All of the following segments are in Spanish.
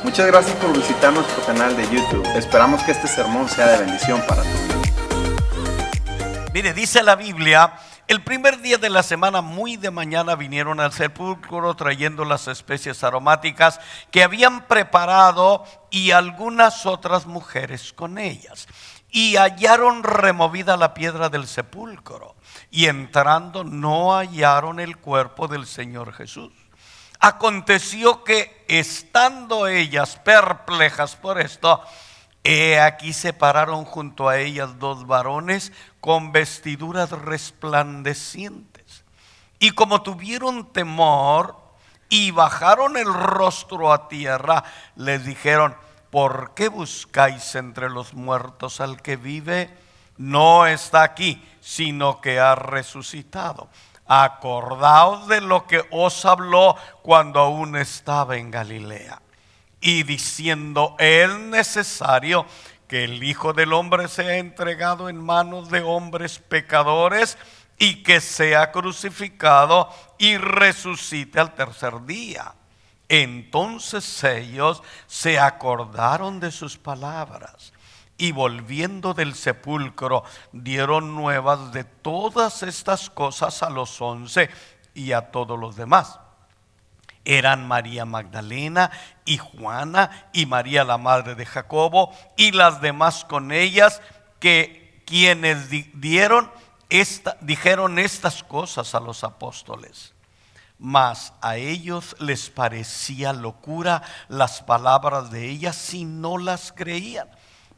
Muchas gracias por visitar nuestro canal de YouTube. Esperamos que este sermón sea de bendición para tu vida. Mire, dice la Biblia, el primer día de la semana, muy de mañana, vinieron al sepulcro trayendo las especies aromáticas que habían preparado y algunas otras mujeres con ellas. Y hallaron removida la piedra del sepulcro, y entrando no hallaron el cuerpo del Señor Jesús. Aconteció que, estando ellas perplejas por esto, he aquí se pararon junto a ellas dos varones con vestiduras resplandecientes. Y como tuvieron temor y bajaron el rostro a tierra, les dijeron: ¿por qué buscáis entre los muertos al que vive? No está aquí, sino que ha resucitado. Acordaos de lo que os habló cuando aún estaba en Galilea, y diciendo: es necesario que el Hijo del Hombre sea entregado en manos de hombres pecadores, y que sea crucificado y resucite al tercer día. Entonces ellos se acordaron de sus palabras, y volviendo del sepulcro dieron nuevas de todas estas cosas a los 11 y a todos los demás. Eran María Magdalena y Juana y María la madre de Jacobo y las demás con ellas, que quienes dijeron estas cosas a los apóstoles. Mas a ellos les parecía locura las palabras de ellas, si no las creían.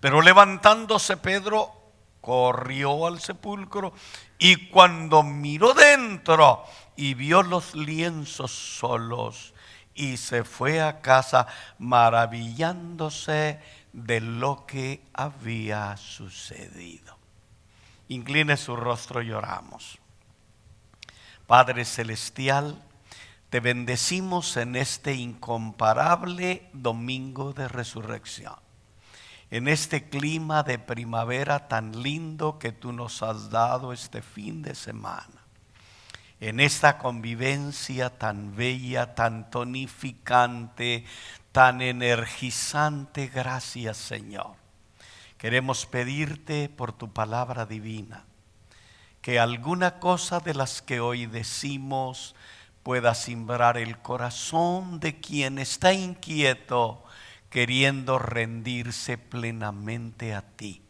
Pero levantándose Pedro, corrió al sepulcro, y cuando miró dentro y vio los lienzos solos, y se fue a casa maravillándose de lo que había sucedido. Incline su rostro y oramos. Padre celestial, te bendecimos en este incomparable domingo de resurrección, en este clima de primavera tan lindo que tú nos has dado este fin de semana, en esta convivencia tan bella, tan tonificante, tan energizante. Gracias, Señor. Queremos pedirte por tu palabra divina, que alguna cosa de las que hoy decimos pueda simbrar el corazón de quien está inquieto, queriendo rendirse plenamente a ti.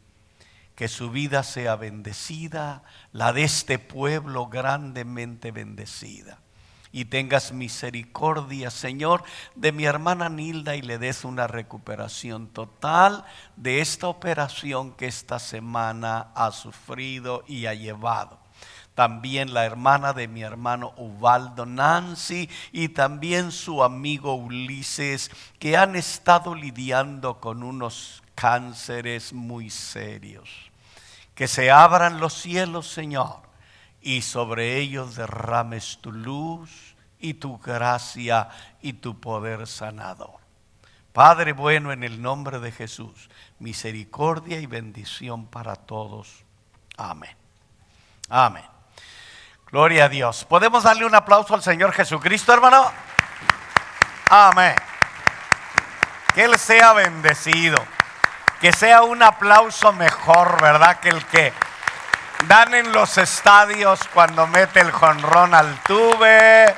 Que su vida sea bendecida, la de este pueblo grandemente bendecida. Y tengas misericordia, Señor, de mi hermana Nilda, y le des una recuperación total de esta operación que esta semana ha sufrido y ha llevado. También la hermana de mi hermano Ubaldo, Nancy, y también su amigo Ulises, que han estado lidiando con unos cánceres muy serios. Que se abran los cielos, Señor, y sobre ellos derrames tu luz y tu gracia y tu poder sanador. Padre bueno, en el nombre de Jesús, misericordia y bendición para todos. Amén. Amén. Gloria a Dios. ¿Podemos darle un aplauso al Señor Jesucristo, hermano? Amén. Que Él sea bendecido. Que sea un aplauso mejor, ¿verdad?, que el que dan en los estadios cuando mete el jonrón al tuve,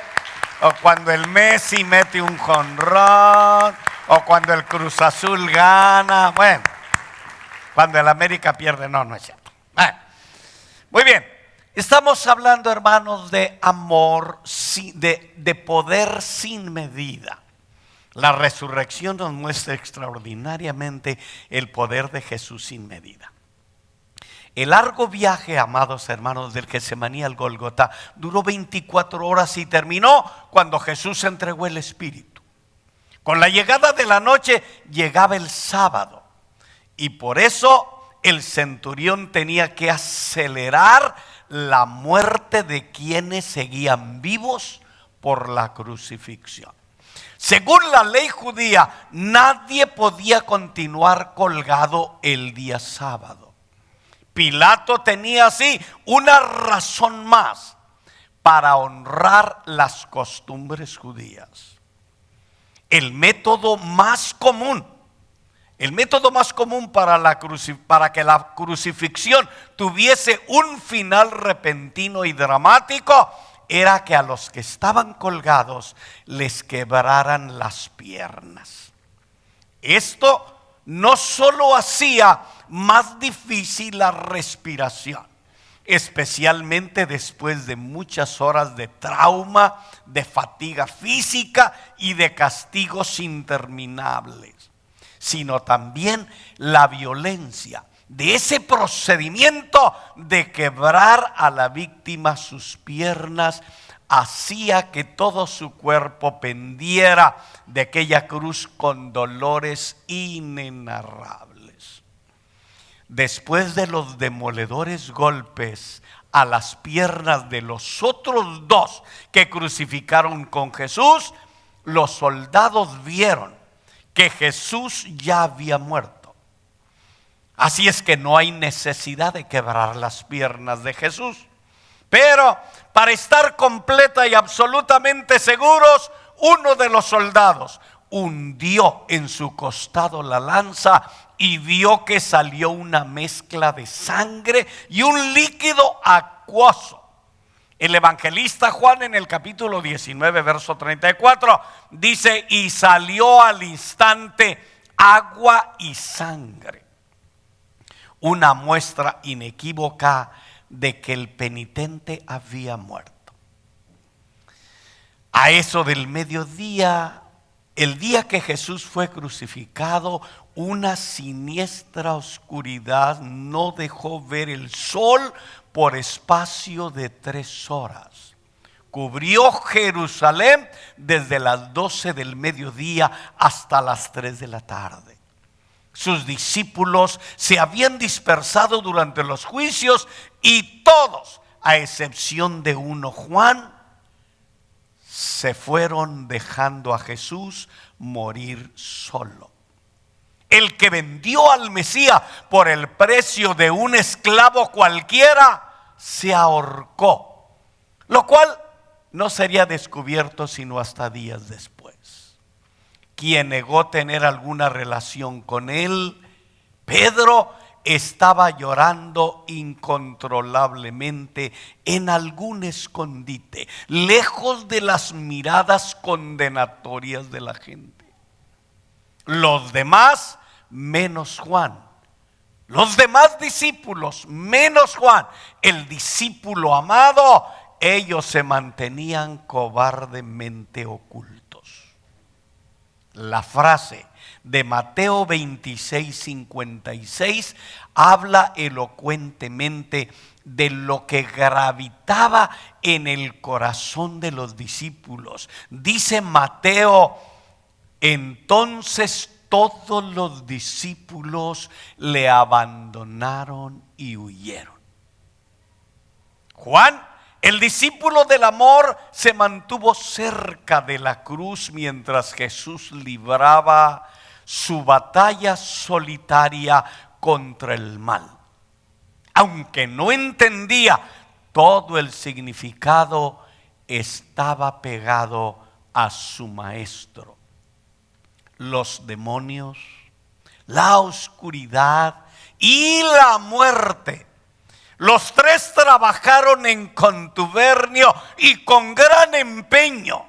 o cuando el Messi mete un jonrón, o cuando el Cruz Azul gana. Bueno, cuando el América pierde, no es cierto. Muy bien. Estamos hablando, hermanos, de amor, de poder sin medida. La resurrección nos muestra extraordinariamente el poder de Jesús sin medida. El largo viaje, amados hermanos, del Getsemaní al Gólgota duró 24 horas y terminó cuando Jesús entregó el Espíritu. Con la llegada de la noche llegaba el sábado, y por eso el centurión tenía que acelerar la muerte de quienes seguían vivos por la crucifixión. Según la ley judía, nadie podía continuar colgado el día sábado. Pilato tenía así una razón más para honrar las costumbres judías. el método más común. El método más común para que la crucifixión tuviese un final repentino y dramático era que a los que estaban colgados les quebraran las piernas. Esto no solo hacía más difícil la respiración, especialmente después de muchas horas de trauma, de fatiga física y de castigos interminables, sino también la violencia de ese procedimiento de quebrar a la víctima sus piernas hacía que todo su cuerpo pendiera de aquella cruz con dolores inenarrables. Después de los demoledores golpes a las piernas de los otros dos que crucificaron con Jesús, los soldados vieron que Jesús ya había muerto. Así es que no hay necesidad de quebrar las piernas de Jesús. Pero para estar completa y absolutamente seguros, uno de los soldados hundió en su costado la lanza y vio que salió una mezcla de sangre y un líquido acuoso. El evangelista Juan en el capítulo 19, verso 34, dice: y salió al instante agua y sangre. Una muestra inequívoca de que el penitente había muerto. A eso del mediodía, el día que Jesús fue crucificado, una siniestra oscuridad no dejó ver el sol por espacio de 3 horas. Cubrió Jerusalén desde las 12 del mediodía hasta las 3 de la tarde. Sus discípulos se habían dispersado durante los juicios y todos, a excepción de uno, Juan, se fueron dejando a Jesús morir solo. El que vendió al Mesías por el precio de un esclavo cualquiera se ahorcó, lo cual no sería descubierto sino hasta días después. Quien negó tener alguna relación con él, Pedro, estaba llorando incontrolablemente en algún escondite, lejos de las miradas condenatorias de la gente. Los demás, menos Juan, los demás discípulos, menos Juan, el discípulo amado, ellos se mantenían cobardemente ocultos. La frase de Mateo 26:56 habla elocuentemente de lo que gravitaba en el corazón de los discípulos. Dice Mateo: entonces todos los discípulos le abandonaron y huyeron. Juan, el discípulo del amor, se mantuvo cerca de la cruz mientras Jesús libraba su batalla solitaria contra el mal. Aunque no entendía todo el significado, estaba pegado a su maestro. Los demonios, la oscuridad y la muerte, los tres trabajaron en contubernio y con gran empeño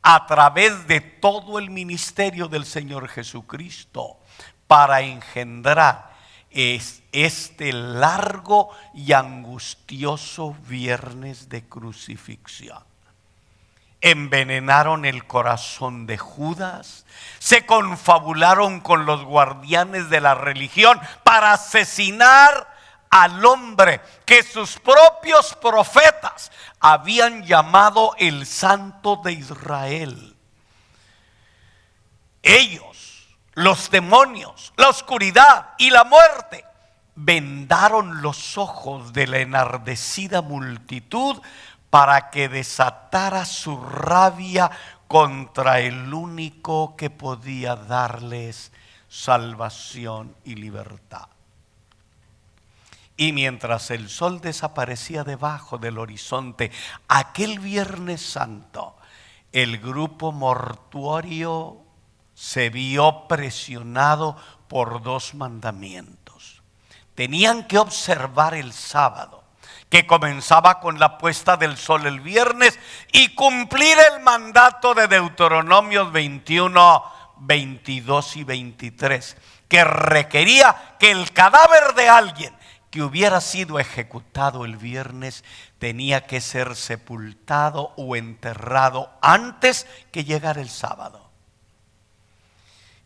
a través de todo el ministerio del Señor Jesucristo para engendrar este largo y angustioso viernes de crucifixión. Envenenaron el corazón de Judas, se confabularon con los guardianes de la religión para asesinar al hombre que sus propios profetas habían llamado el Santo de Israel. Ellos, los demonios, la oscuridad y la muerte, vendaron los ojos de la enardecida multitud para que desatara su rabia contra el único que podía darles salvación y libertad. Y mientras el sol desaparecía debajo del horizonte, aquel Viernes Santo, el grupo mortuorio se vio presionado por dos mandamientos. Tenían que observar el sábado, que comenzaba con la puesta del sol el viernes, y cumplir el mandato de Deuteronomios 21, 22 y 23, que requería que el cadáver de alguien que hubiera sido ejecutado el viernes tenía que ser sepultado o enterrado antes que llegara el sábado.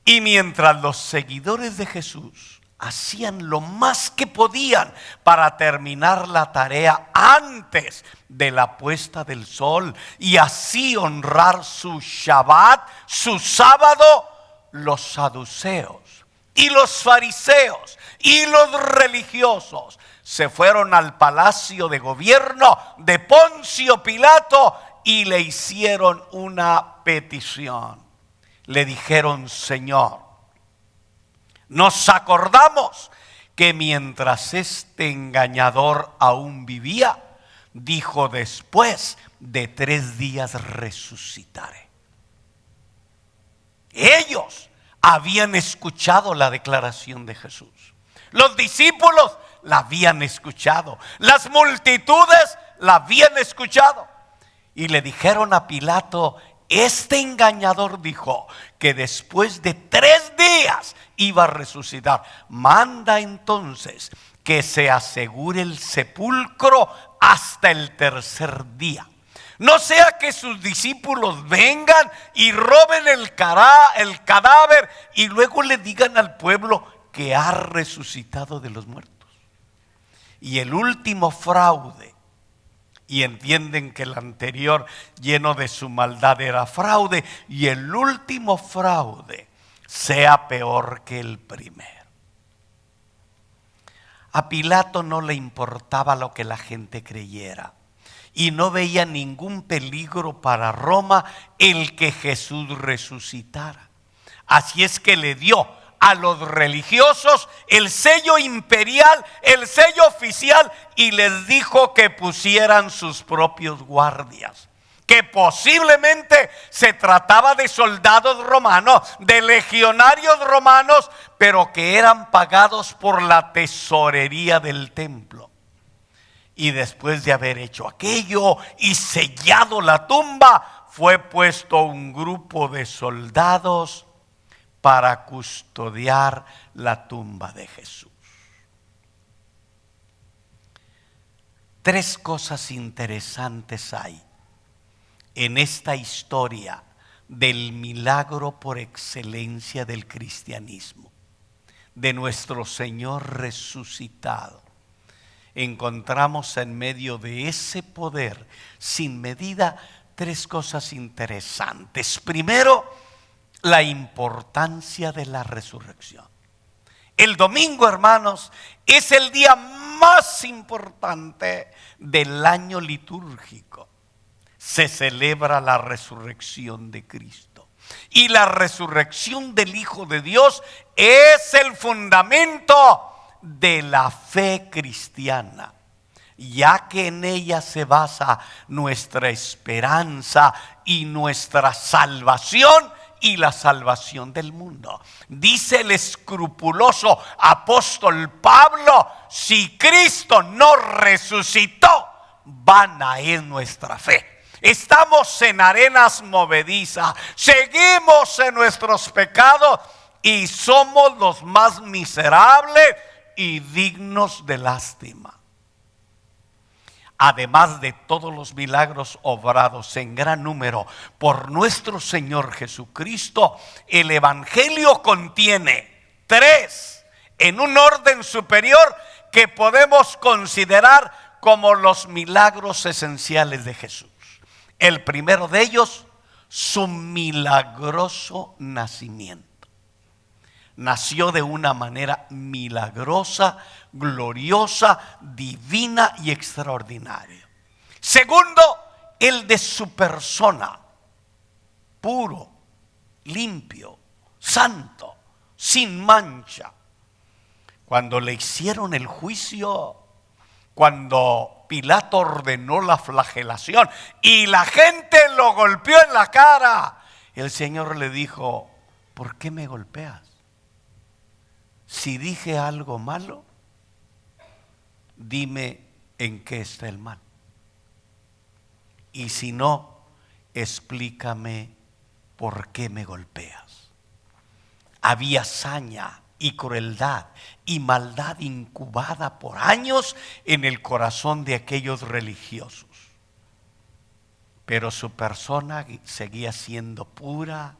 Y mientras los seguidores de Jesús hacían lo más que podían para terminar la tarea antes de la puesta del sol y así honrar su Shabbat, su sábado, los saduceos y los fariseos y los religiosos se fueron al palacio de gobierno de Poncio Pilato y le hicieron una petición. Le dijeron: Señor, nos acordamos que mientras este engañador aún vivía, dijo: después de 3 días resucitaré. Ellos habían escuchado la declaración de Jesús. Los discípulos la habían escuchado. Las multitudes la habían escuchado. Y le dijeron a Pilato: este engañador dijo que después de 3 días iba a resucitar. Manda entonces que se asegure el sepulcro hasta el 3er día. No sea que sus discípulos vengan y roben el cadáver y luego le digan al pueblo que ha resucitado de los muertos. Y el último fraude, y entienden que el anterior, lleno de su maldad, era fraude, y el último fraude sea peor que el primero. A Pilato no le importaba lo que la gente creyera, y no veía ningún peligro para Roma el que Jesús resucitara. Así es que le dio a los religiosos el sello imperial, el sello oficial, y les dijo que pusieran sus propios guardias, que posiblemente se trataba de soldados romanos, de legionarios romanos, pero que eran pagados por la tesorería del templo. Y después de haber hecho aquello y sellado la tumba, fue puesto un grupo de soldados para custodiar la tumba de Jesús. 3 cosas interesantes hay en esta historia del milagro por excelencia del cristianismo, de nuestro Señor resucitado. Encontramos en medio de ese poder sin medida 3 cosas interesantes. Primero, la importancia de la resurrección. El domingo, hermanos, es el día más importante del año litúrgico. Se celebra la resurrección de Cristo. Y la resurrección del Hijo de Dios es el fundamento de la fe cristiana, ya que en ella se basa nuestra esperanza y nuestra salvación y la salvación del mundo. Dice el escrupuloso apóstol Pablo: si Cristo no resucitó, vana es nuestra fe. Estamos en arenas movedizas, seguimos en nuestros pecados y somos los más miserables y dignos de lástima. Además de todos los milagros obrados en gran número por nuestro Señor Jesucristo, el Evangelio contiene 3 en un orden superior que podemos considerar como los milagros esenciales de Jesús. El primero de ellos, su milagroso nacimiento. Nació de una manera milagrosa, gloriosa, divina y extraordinaria. Segundo, el de su persona, puro, limpio, santo, sin mancha. Cuando le hicieron el juicio, cuando Pilato ordenó la flagelación y la gente lo golpeó en la cara. El Señor le dijo: ¿por qué me golpeas? Si dije algo malo, dime en qué está el mal. Y si no, explícame por qué me golpeas. Había saña y crueldad y maldad incubada por años en el corazón de aquellos religiosos. Pero su persona seguía siendo pura,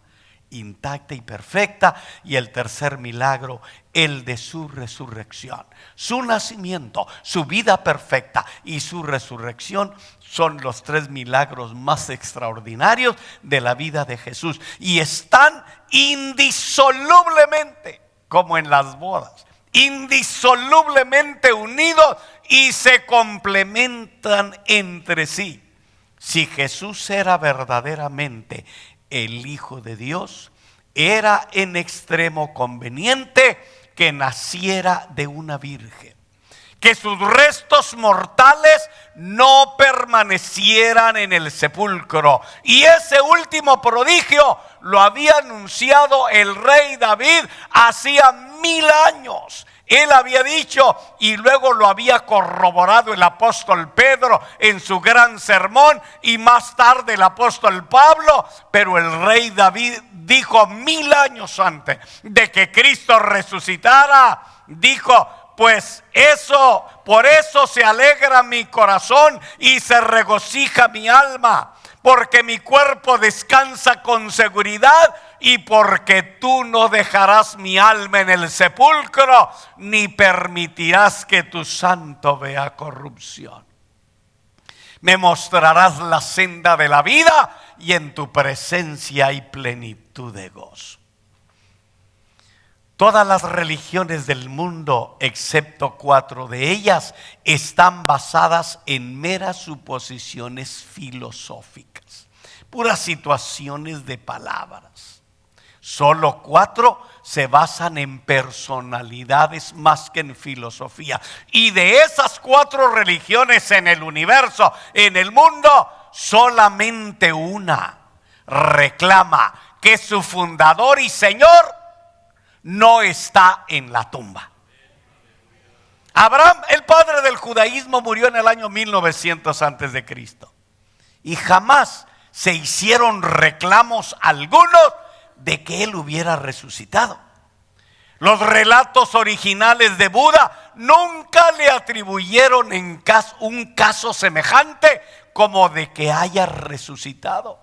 intacta y perfecta. Y el tercer milagro, el de su resurrección. Su nacimiento, su vida perfecta y su resurrección son los tres milagros más extraordinarios de la vida de Jesús. Y están indisolublemente, como en las bodas, indisolublemente unidos y se complementan entre sí. Si Jesús era verdaderamente el Hijo de Dios, era en extremo conveniente que naciera de una virgen, que sus restos mortales no permanecieran en el sepulcro. Y ese último prodigio lo había anunciado el rey David hacía 1000 años. Él había dicho, y luego lo había corroborado el apóstol Pedro en su gran sermón, y más tarde el apóstol Pablo. Pero el rey David dijo 1000 años antes de que Cristo resucitara, dijo: pues eso, por eso se alegra mi corazón y se regocija mi alma, porque mi cuerpo descansa con seguridad, y porque tú no dejarás mi alma en el sepulcro, ni permitirás que tu santo vea corrupción. Me mostrarás la senda de la vida, y en tu presencia hay plenitud de gozo. Todas las religiones del mundo, excepto 4 de ellas, están basadas en meras suposiciones filosóficas, puras situaciones de palabras. Solo 4 se basan en personalidades más que en filosofía. Y de esas 4 religiones en el universo, en el mundo, solamente una reclama que su fundador y Señor no está en la tumba. Abraham, el padre del judaísmo, murió en el año 1900 antes de Cristo. Y jamás se hicieron reclamos algunos de que él hubiera resucitado. Los relatos originales de Buda nunca le atribuyeron un caso semejante como de que haya resucitado.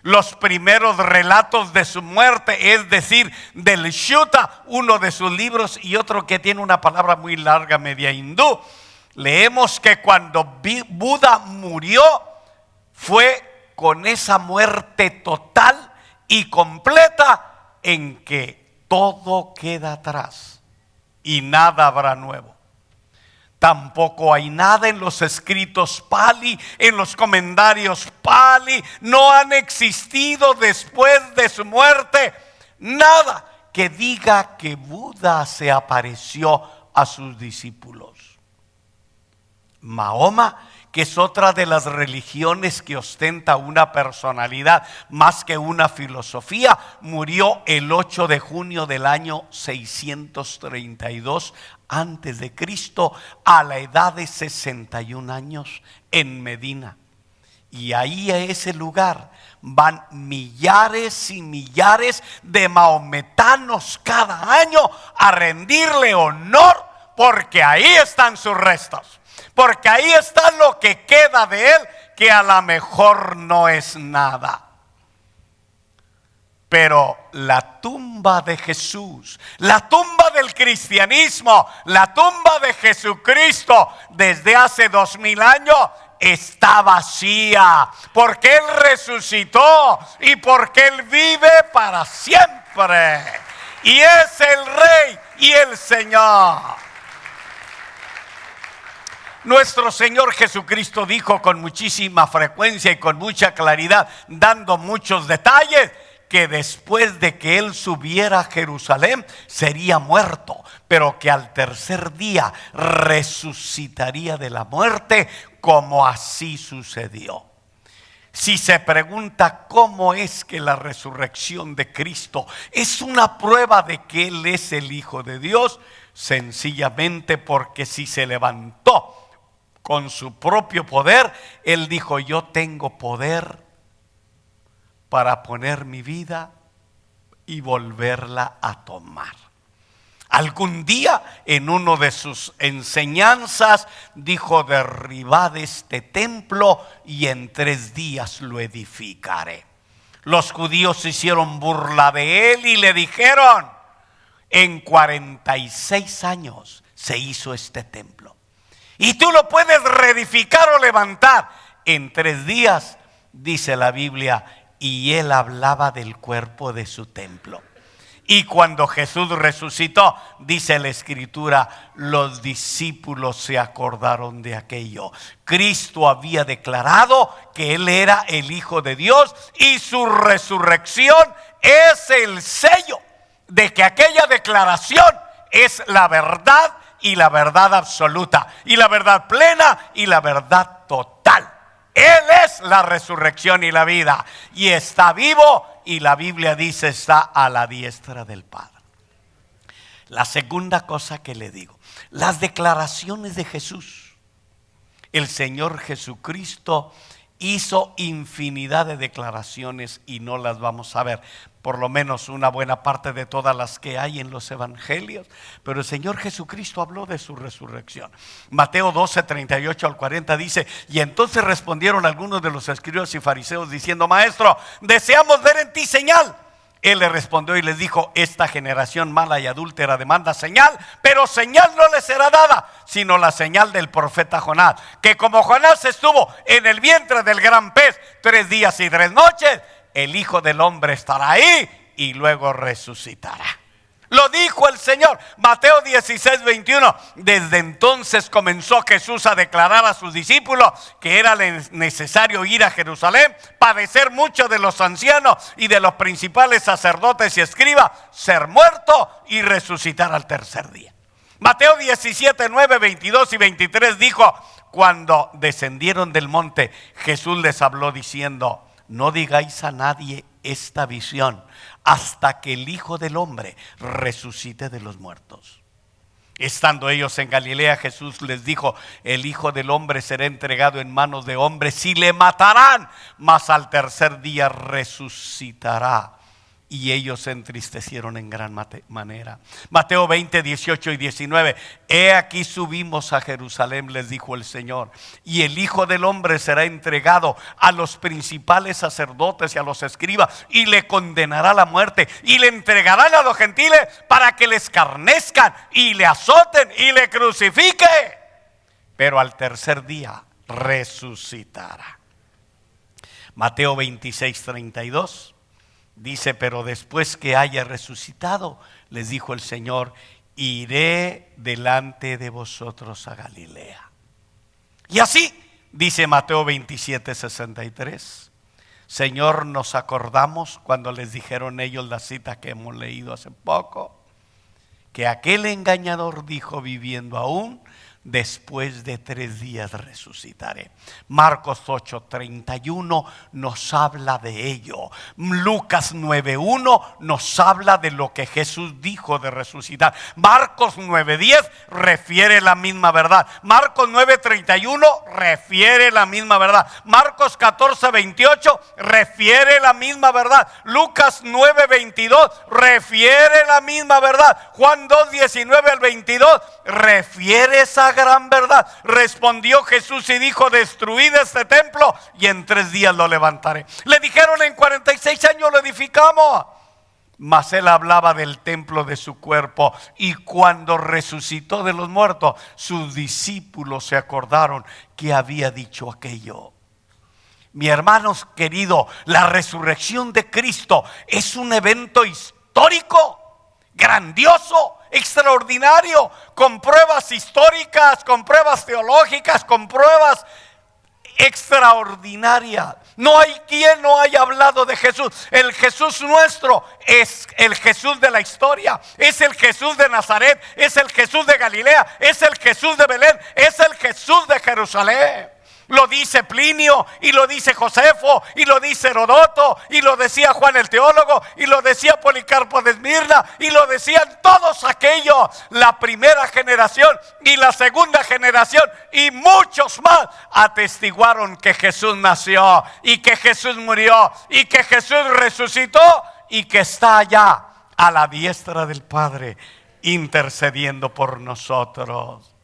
Los primeros relatos de su muerte, es decir, del Sutta, uno de sus libros y otro que tiene una palabra muy larga, media hindú, leemos que cuando Buda murió fue con esa muerte total y completa en que todo queda atrás y nada habrá nuevo. Tampoco hay nada en los escritos Pali, en los comentarios Pali. No han existido después de su muerte nada que diga que Buda se apareció a sus discípulos. Mahoma, que es otra de las religiones que ostenta una personalidad más que una filosofía, murió el 8 de junio del año 632 antes de Cristo, a la edad de 61 años en Medina. Y ahí, a ese lugar, van millares y millares de mahometanos cada año a rendirle honor, porque ahí están sus restos. Porque ahí está lo que queda de él, que a lo mejor no es nada. Pero la tumba de Jesús, la tumba del cristianismo, la tumba de Jesucristo desde hace 2000 años está vacía. Porque Él resucitó y porque Él vive para siempre. Y es el Rey y el Señor. Nuestro Señor Jesucristo dijo con muchísima frecuencia y con mucha claridad, dando muchos detalles, que después de que Él subiera a Jerusalén sería muerto, pero que al tercer día resucitaría de la muerte como así sucedió. Si se pregunta cómo es que la resurrección de Cristo es una prueba de que Él es el Hijo de Dios, sencillamente porque si se levantó con su propio poder, Él dijo: yo tengo poder para poner mi vida y volverla a tomar. Algún día en uno de sus enseñanzas dijo: derribad este templo y en 3 días lo edificaré. Los judíos se hicieron burla de él y le dijeron: en 46 años se hizo este templo y tú lo puedes reedificar o levantar en 3 días, dice la Biblia. Y él hablaba del cuerpo de su templo. Y cuando Jesús resucitó, dice la Escritura, los discípulos se acordaron de aquello. Cristo había declarado que Él era el Hijo de Dios y su resurrección es el sello de que aquella declaración es la verdad, y la verdad absoluta, y la verdad plena, y la verdad total. Él es la resurrección y la vida, y está vivo, y la Biblia dice está a la diestra del Padre. La segunda cosa que le digo, las declaraciones de Jesús. El Señor Jesucristo hizo infinidad de declaraciones y no las vamos a ver, por lo menos una buena parte de todas las que hay en los evangelios, pero el Señor Jesucristo habló de su resurrección. Mateo 12, 38 al 40 dice: y entonces respondieron algunos de los escribas y fariseos diciendo: maestro, deseamos ver en ti señal. Él le respondió y les dijo: esta generación mala y adúltera demanda señal, pero señal no le será dada, sino la señal del profeta Jonás, que como Jonás estuvo en el vientre del gran pez 3 días y 3 noches, el Hijo del Hombre estará ahí y luego resucitará. Lo dijo el Señor. Mateo 16, 21. Desde entonces comenzó Jesús a declarar a sus discípulos que era necesario ir a Jerusalén, padecer mucho de los ancianos y de los principales sacerdotes y escribas, ser muerto y resucitar al 3er día. Mateo 17, 9, 22 y 23 dijo: cuando descendieron del monte, Jesús les habló diciendo: no digáis a nadie esta visión hasta que el Hijo del Hombre resucite de los muertos. Estando ellos en Galilea, Jesús les dijo: el Hijo del Hombre será entregado en manos de hombres y le matarán, mas al 3er día resucitará. Y ellos se entristecieron en gran manera. Mateo 20, 18 y 19. He aquí subimos a Jerusalén, les dijo el Señor, y el Hijo del Hombre será entregado a los principales sacerdotes y a los escribas, y le condenará a la muerte, y le entregarán a los gentiles para que le escarnezcan y le azoten y le crucifiquen. Pero al 3er día resucitará. Mateo 26, 32. Dice: pero después que haya resucitado, les dijo el Señor, iré delante de vosotros a Galilea. Y así, dice Mateo 27, 63. Señor, nos acordamos cuando les dijeron ellos la cita que hemos leído hace poco, que aquel engañador dijo viviendo aún: después de 3 días resucitaré. Marcos 8:31 nos habla de ello. Lucas 9:1 nos habla de lo que Jesús dijo de resucitar. Marcos 9:10 refiere la misma verdad. Marcos 9:31 refiere la misma verdad. Marcos 14:28 refiere la misma verdad. Lucas 9:22 refiere la misma verdad. Juan 2:19 al 22 refiere esa gran verdad. Respondió Jesús y dijo: destruid este templo y en 3 días lo levantaré. Le dijeron: en 46 años lo edificamos. Mas él hablaba del templo de su cuerpo, y cuando resucitó de los muertos, sus discípulos se acordaron que había dicho aquello. Mi hermanos querido, la resurrección de Cristo es un evento histórico, grandioso, extraordinario, con pruebas históricas, con pruebas teológicas, con pruebas extraordinarias. No hay quien no haya hablado de Jesús. El Jesús nuestro es el Jesús de la historia, es el Jesús de Nazaret, es el Jesús de Galilea, es el Jesús de Belén, es el Jesús de Jerusalén. Lo dice Plinio, y lo dice Josefo, y lo dice Herodoto, y lo decía Juan el teólogo, y lo decía Policarpo de Esmirna, y lo decían todos aquellos, la primera generación y la segunda generación, y muchos más atestiguaron que Jesús nació, y que Jesús murió, y que Jesús resucitó, y que está allá a la diestra del Padre, intercediendo por nosotros.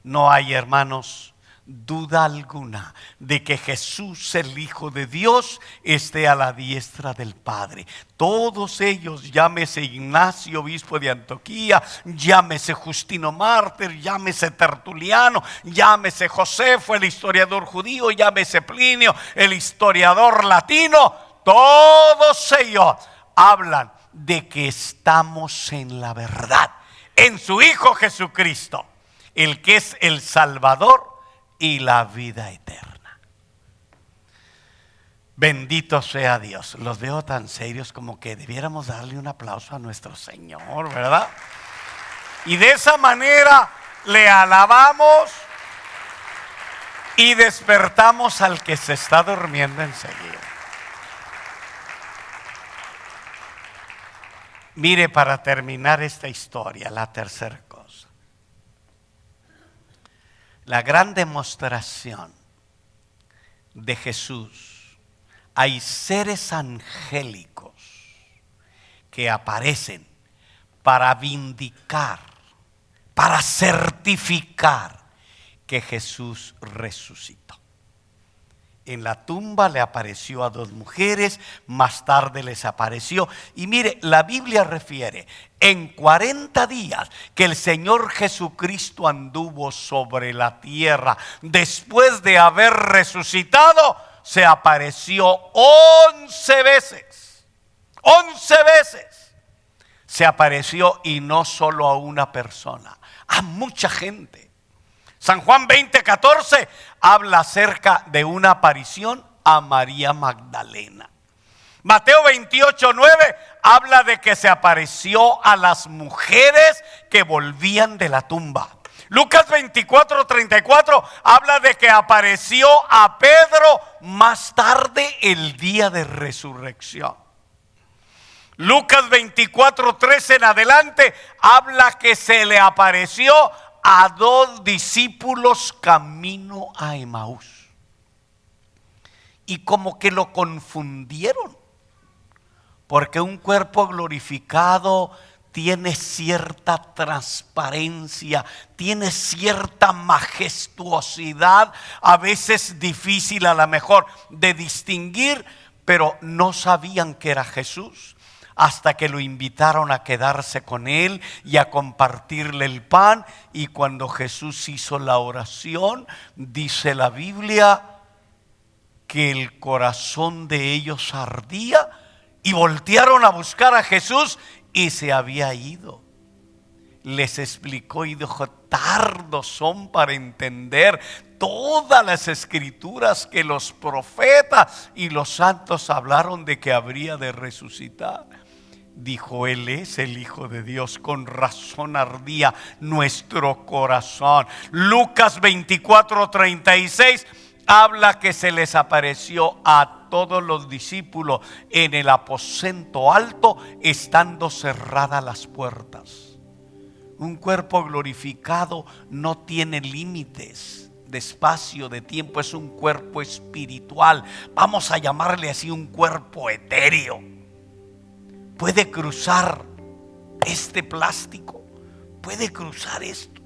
No hay, hermanos, duda alguna de que Jesús, el Hijo de Dios, esté a la diestra del Padre. Todos ellos, llámese Ignacio, obispo de Antioquía, llámese Justino Mártir, llámese Tertuliano, llámese Josefo, el historiador judío, llámese Plinio, el historiador latino, todos ellos hablan de que estamos en la verdad, en su Hijo Jesucristo, el que es el Salvador y la vida eterna. Bendito sea Dios. Los veo tan serios como que debiéramos darle un aplauso a nuestro Señor, ¿verdad? Y de esa manera le alabamos y despertamos al que se está durmiendo enseguida. Mire, para terminar esta historia, la tercera cosa. La gran demostración de Jesús. Hay seres angélicos que aparecen para vindicar, para certificar que Jesús resucitó. En la tumba le apareció a dos mujeres, más tarde les apareció. Y mire, la Biblia refiere en 40 días que el Señor Jesucristo anduvo sobre la tierra. Después de haber resucitado, se apareció 11 veces. 11 veces se apareció, y no solo a una persona, a mucha gente. San Juan 20:14 habla acerca de una aparición a María Magdalena. Mateo 28:9 habla de que se apareció a las mujeres que volvían de la tumba. Lucas 24:34 habla de que apareció a Pedro más tarde, el día de resurrección. Lucas 24:13 en adelante habla que se le apareció a dos discípulos camino a Emaús. Y como que lo confundieron, porque un cuerpo glorificado tiene cierta transparencia, tiene cierta majestuosidad, a veces difícil a lo mejor de distinguir, pero no sabían que era Jesús hasta que lo invitaron a quedarse con él y a compartirle el pan. Y cuando Jesús hizo la oración, dice la Biblia que el corazón de ellos ardía y voltearon a buscar a Jesús, y se había ido. Les explicó y dijo: tardos son para entender todas las escrituras que los profetas y los santos hablaron de que habría de resucitar. Dijo: Él es el Hijo de Dios, con razón ardía nuestro corazón. Lucas 24:36 habla que se les apareció a todos los discípulos en el aposento alto, estando cerradas las puertas. Un cuerpo glorificado no tiene límites de espacio, de tiempo. Es un cuerpo espiritual. Vamos a llamarle así, un cuerpo etéreo. Puede cruzar este plástico, puede cruzar esto,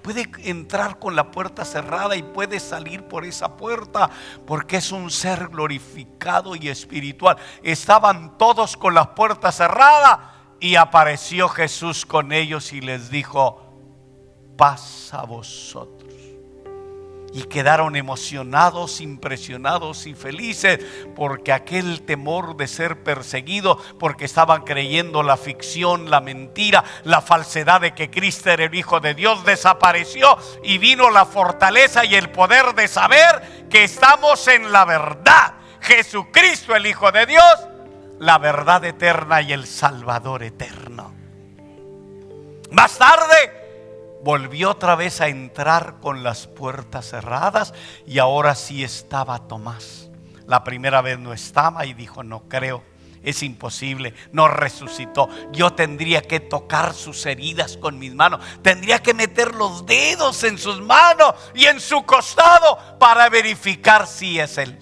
puede entrar con la puerta cerrada y puede salir por esa puerta, porque es un ser glorificado y espiritual. Estaban todos con las puertas cerradas y apareció Jesús con ellos y les dijo: paz a vosotros. Y quedaron emocionados, impresionados y felices, porque aquel temor de ser perseguido, porque estaban creyendo la ficción, la mentira, la falsedad de que Cristo era el Hijo de Dios, desapareció, y vino la fortaleza y el poder de saber que estamos en la verdad. Jesucristo, el Hijo de Dios, la verdad eterna y el Salvador eterno. Más tarde volvió otra vez a entrar con las puertas cerradas y ahora sí estaba Tomás. La primera vez no estaba y dijo: no creo, es imposible, no resucitó. Yo tendría que tocar sus heridas con mis manos, tendría que meter los dedos en sus manos y en su costado para verificar si es él.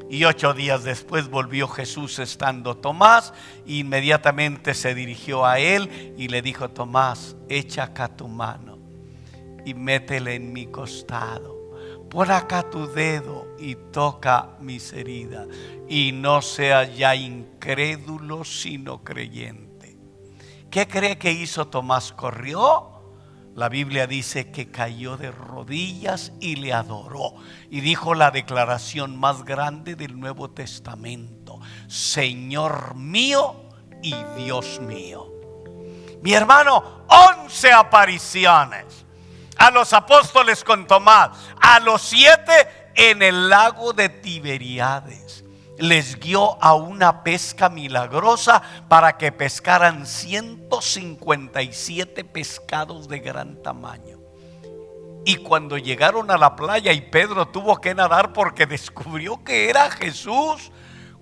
Y 8 días después volvió Jesús estando Tomás. Inmediatamente se dirigió a él y le dijo: Tomás, echa acá tu mano y métela en mi costado. Pon acá tu dedo y toca mis heridas. Y no seas ya incrédulo, sino creyente. ¿Qué cree que hizo Tomás? ¿Corrió? La Biblia dice que cayó de rodillas y le adoró. Y dijo la declaración más grande del Nuevo Testamento: Señor mío y Dios mío. Mi hermano, 11 apariciones a los apóstoles con Tomás, a los 7 en el lago de Tiberíades. Les guió a una pesca milagrosa para que pescaran 157 pescados de gran tamaño. Y cuando llegaron a la playa y Pedro tuvo que nadar porque descubrió que era Jesús,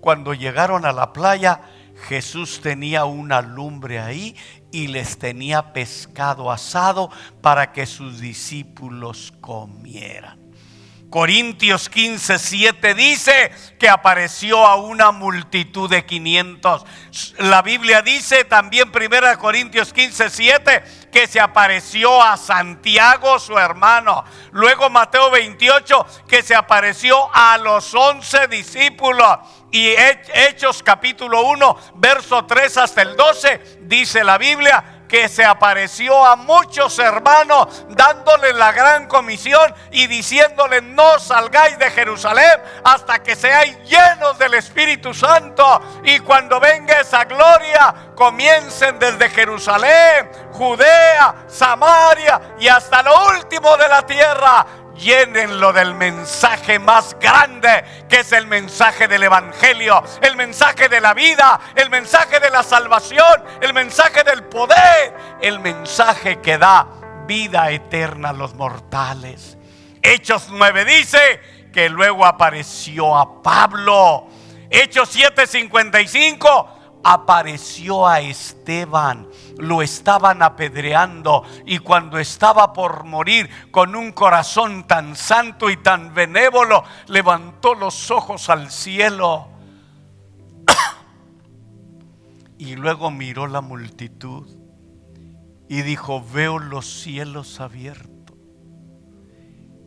cuando llegaron a la playa, Jesús tenía una lumbre ahí y les tenía pescado asado para que sus discípulos comieran. Corintios 15:7 dice que apareció a una multitud de 500. La Biblia dice también, 1 Corintios 15:7, que se apareció a Santiago, su hermano. Luego Mateo 28, que se apareció a los 11 discípulos. Y Hechos capítulo 1, verso 3 hasta el 12, dice la Biblia que se apareció a muchos hermanos, dándoles la gran comisión y diciéndoles: no salgáis de Jerusalén hasta que seáis llenos del Espíritu Santo. Y cuando venga esa gloria, comiencen desde Jerusalén, Judea, Samaria y hasta lo último de la tierra. Llénenlo del mensaje más grande, que es el mensaje del Evangelio, el mensaje de la vida, el mensaje de la salvación, el mensaje del poder, el mensaje que da vida eterna a los mortales. Hechos 9 dice que luego apareció a Pablo. Hechos 7:55 apareció a Esteban. Lo estaban apedreando y cuando estaba por morir, con un corazón tan santo y tan benévolo, levantó los ojos al cielo y luego miró la multitud y dijo: veo los cielos abiertos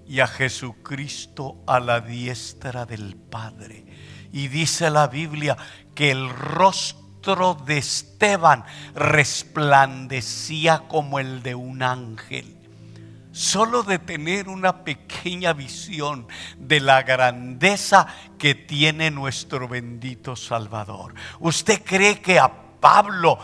y a Jesucristo a la diestra del Padre. Y dice la Biblia que el rostro de Esteban resplandecía como el de un ángel. Solo de tener una pequeña visión de la grandeza que tiene nuestro bendito Salvador. ¿Usted cree que a Pablo,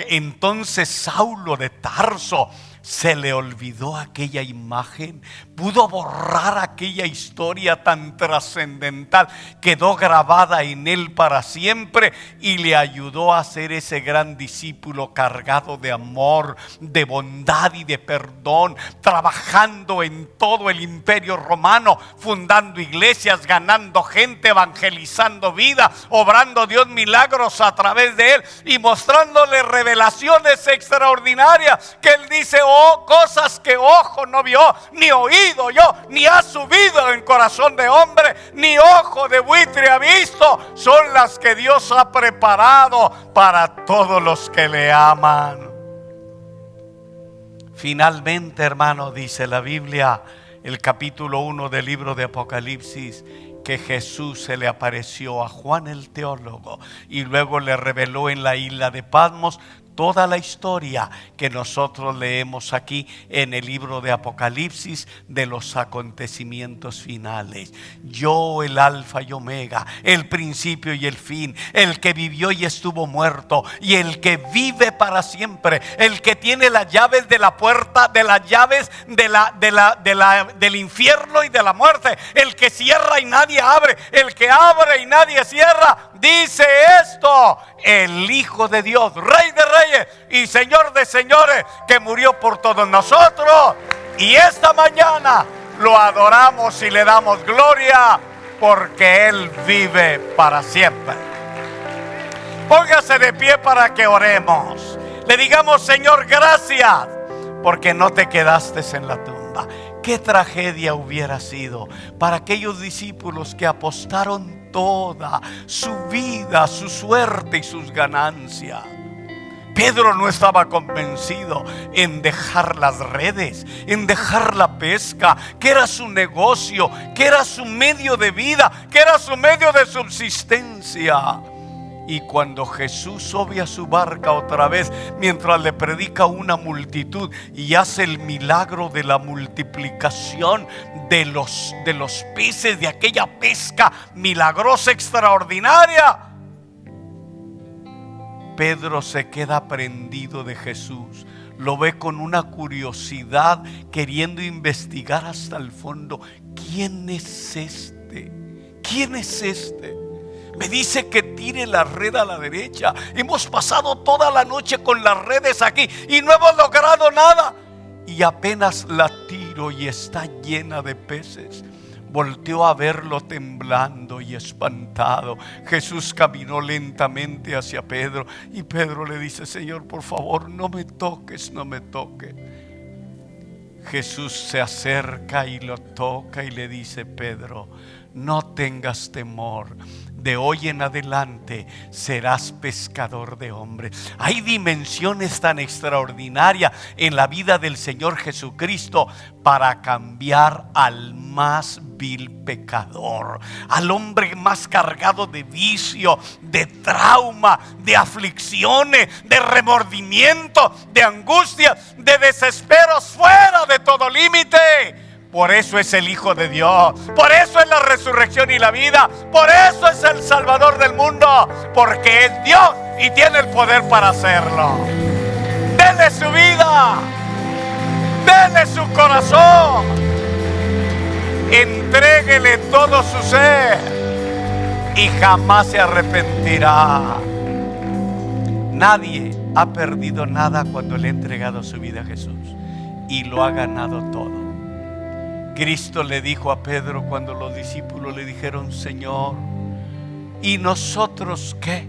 entonces Saulo de Tarso, se le olvidó aquella imagen? Pudo borrar aquella historia tan trascendental, quedó grabada en él para siempre y le ayudó a ser ese gran discípulo cargado de amor, de bondad y de perdón, trabajando en todo el imperio romano, fundando iglesias, ganando gente, evangelizando vida, obrando Dios milagros a través de él y mostrándole revelaciones extraordinarias que él dice: oh, cosas que ojo no vio, ni oído yo, ni ha subido en corazón de hombre, ni ojo de buitre ha visto, son las que Dios ha preparado para todos los que le aman. Finalmente, hermano, dice la Biblia, el capítulo 1 del libro de Apocalipsis, que Jesús se le apareció a Juan el teólogo y luego le reveló en la isla de Patmos toda la historia que nosotros leemos aquí en el libro de Apocalipsis de los acontecimientos finales. Yo, el alfa y omega, el principio y el fin, el que vivió y estuvo muerto y el que vive para siempre, el que tiene las llaves de la puerta, de las llaves del infierno y de la muerte, el que cierra y nadie nadie abre, el que abre y nadie cierra, dice esto: el Hijo de Dios, Rey de Reyes y Señor de Señores, que murió por todos nosotros. Y esta mañana lo adoramos y le damos gloria, porque Él vive para siempre. Póngase de pie para que oremos. Le digamos: Señor, gracias, porque no te quedaste en la tumba. Qué tragedia hubiera sido para aquellos discípulos que apostaron toda su vida, su suerte y sus ganancias. Pedro no estaba convencido en dejar las redes, en dejar la pesca, que era su negocio, que era su medio de vida, que era su medio de subsistencia. Y cuando Jesús sube a su barca otra vez, mientras le predica a una multitud y hace el milagro de la multiplicación de los peces, de aquella pesca milagrosa, extraordinaria, Pedro se queda prendido de Jesús. Lo ve con una curiosidad, queriendo investigar hasta el fondo. ¿Quién es este? ¿Quién es este? Me dice que tire la red a la derecha. Hemos pasado toda la noche con las redes aquí y no hemos logrado nada. Y apenas la tiro y está llena de peces. Volteó a verlo temblando y espantado. Jesús caminó lentamente hacia Pedro y Pedro le dice: Señor, por favor, no me toques, no me toques. Jesús se acerca y lo toca y le dice: Pedro, no tengas temor. De hoy en adelante serás pescador de hombres. Hay dimensiones tan extraordinarias en la vida del Señor Jesucristo para cambiar al más vil pecador, al hombre más cargado de vicio, de trauma, de aflicciones, de remordimiento, de angustia, de desesperos, fuera de todo límite. Por eso es el Hijo de Dios, por eso es la resurrección y la vida, por eso es el Salvador del mundo, porque es Dios y tiene el poder para hacerlo. Dele su vida, dele su corazón, entréguele todo su ser y jamás se arrepentirá. Nadie ha perdido nada cuando le ha entregado su vida a Jesús y lo ha ganado todo. Cristo le dijo a Pedro cuando los discípulos le dijeron: Señor, ¿y nosotros qué?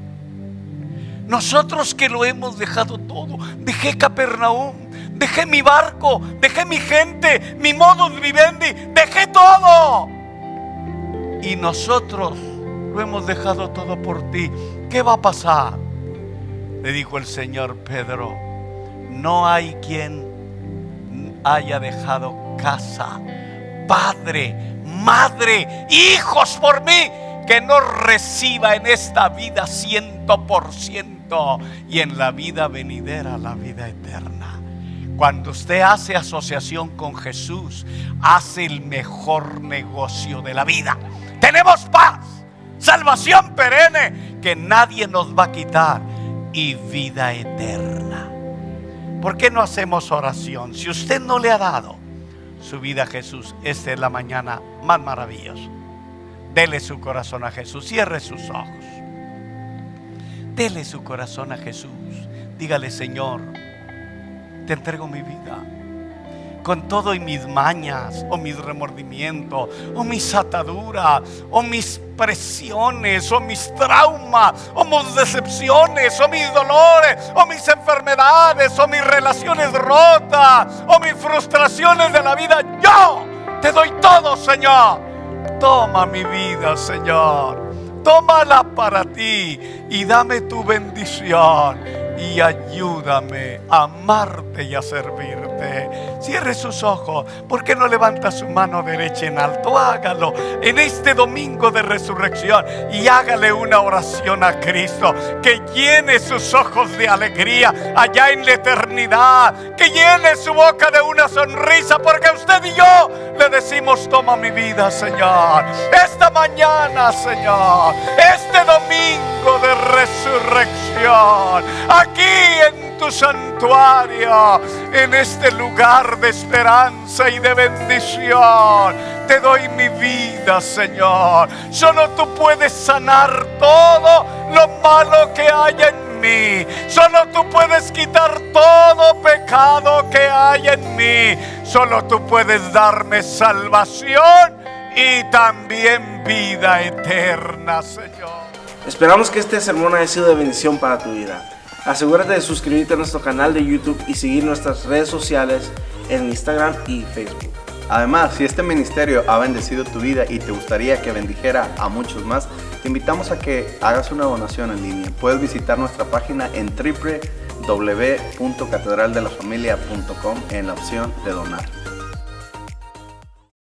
Nosotros que lo hemos dejado todo. Dejé Capernaum, dejé mi barco, dejé mi gente, mi modus vivendi, dejé todo. Y nosotros lo hemos dejado todo por ti. ¿Qué va a pasar? Le dijo el Señor: Pedro, no hay quien haya dejado casa, padre, madre, hijos por mí, que no reciba en esta vida 100% y en la vida venidera la vida eterna. Cuando usted hace asociación con Jesús, hace el mejor negocio de la vida. Tenemos paz, salvación perenne que nadie nos va a quitar y vida eterna. ¿Por qué no hacemos oración? Si usted no le ha dado su vida a Jesús, esta es la mañana más maravillosa. Dele su corazón a Jesús, cierre sus ojos, dele su corazón a Jesús. Dígale: Señor, te entrego mi vida con todo y mis mañas, o mis remordimientos, o mis ataduras, o mis presiones, o mis traumas, o mis decepciones, o mis dolores, o mis enfermedades, o mis relaciones rotas, o mis frustraciones de la vida. Yo te doy todo, Señor. Toma mi vida, Señor. Tómala para ti y dame tu bendición. Y ayúdame a amarte y a servirte. Cierre sus ojos. ¿Por qué no levanta su mano derecha en alto? Hágalo en este domingo de resurrección y hágale una oración a Cristo, que llene sus ojos de alegría allá en la eternidad, que llene su boca de una sonrisa, porque usted y yo le decimos: toma mi vida, Señor. Esta mañana, Señor, este domingo de resurrección, aquí en tu santuario, en este lugar de esperanza y de bendición, te doy mi vida, Señor. Solo tú puedes sanar todo lo malo que hay en mí. Solo tú puedes quitar todo pecado que hay en mí. Solo tú puedes darme salvación y también vida eterna, Señor. Esperamos que este sermón haya sido de bendición para tu vida. Asegúrate de suscribirte a nuestro canal de YouTube y seguir nuestras redes sociales en Instagram y Facebook. Además, si este ministerio ha bendecido tu vida y te gustaría que bendijera a muchos más, te invitamos a que hagas una donación en línea. Puedes visitar nuestra página en www.catedraldelafamilia.com en la opción de donar.